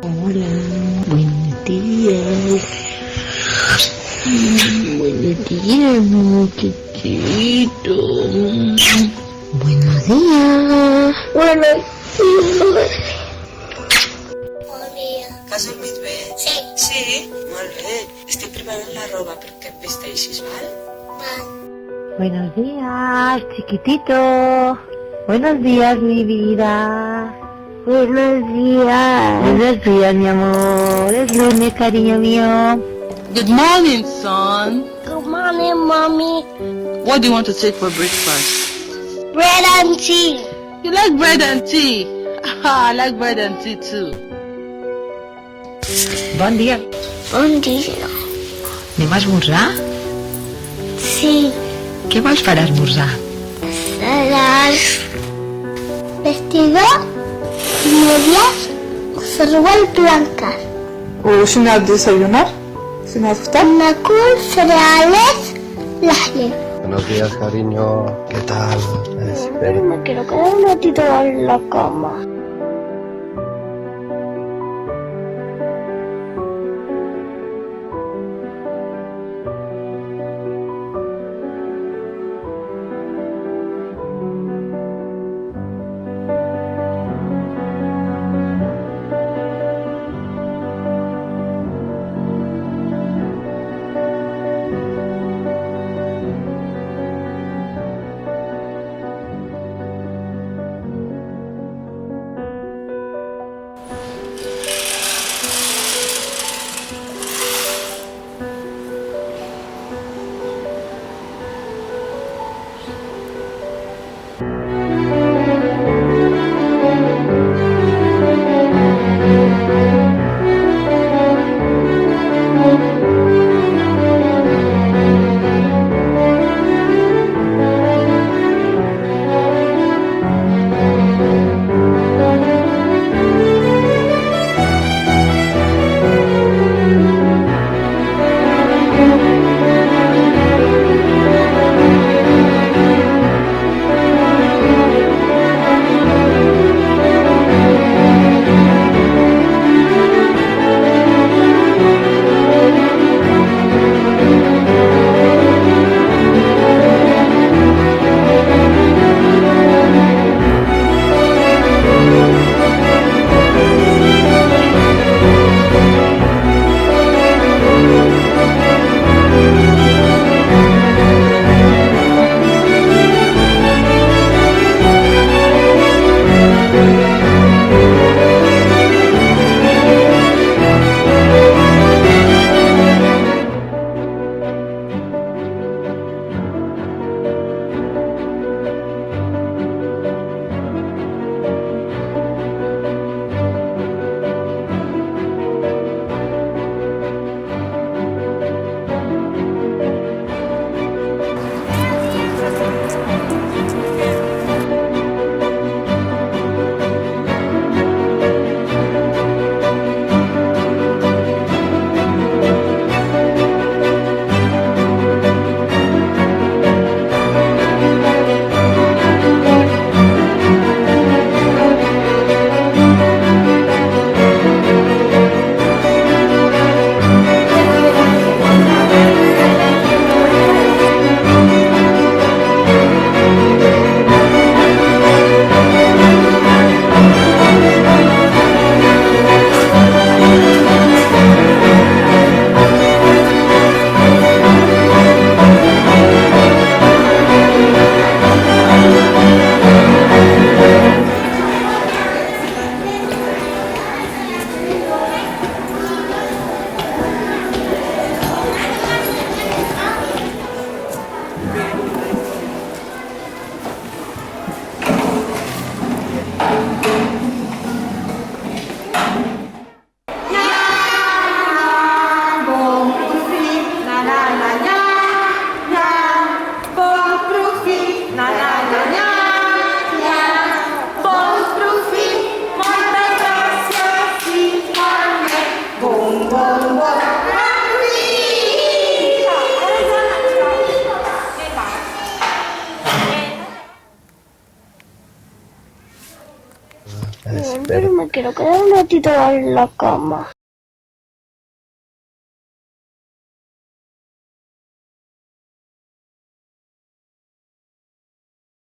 Hola, buenos días. Buenos días, muchachito. Buenos días. Buenos días. Has dormit bé? Sí. Sí? Molt bé. Estic preparant la roba perquè et vesteixis, val? Val. Buenos días, chiquitito. Buenos días, mi vida. Buenos días. Buenos días, mi amor. Es lunes, cariño mío. Good morning, son. Good morning, Mommy. What do you want to take for breakfast? Bread and tea. You like bread and tea? I like bread and tea too. Bon dia. Bon dia. Anem a esmorzar? Sí. Què vols per esmorzar? Cereals. Vestidor. Medias. Cereal blancas. وشنو عاد desayunar؟ شنو عاد تفطر؟ ناكل cereales. Laje. Buenos días, cariño. ¿Qué tal? Espera. Me quiero quedar un ratito en la cama. Espera. Pero me quiero quedar un ratito en la cama.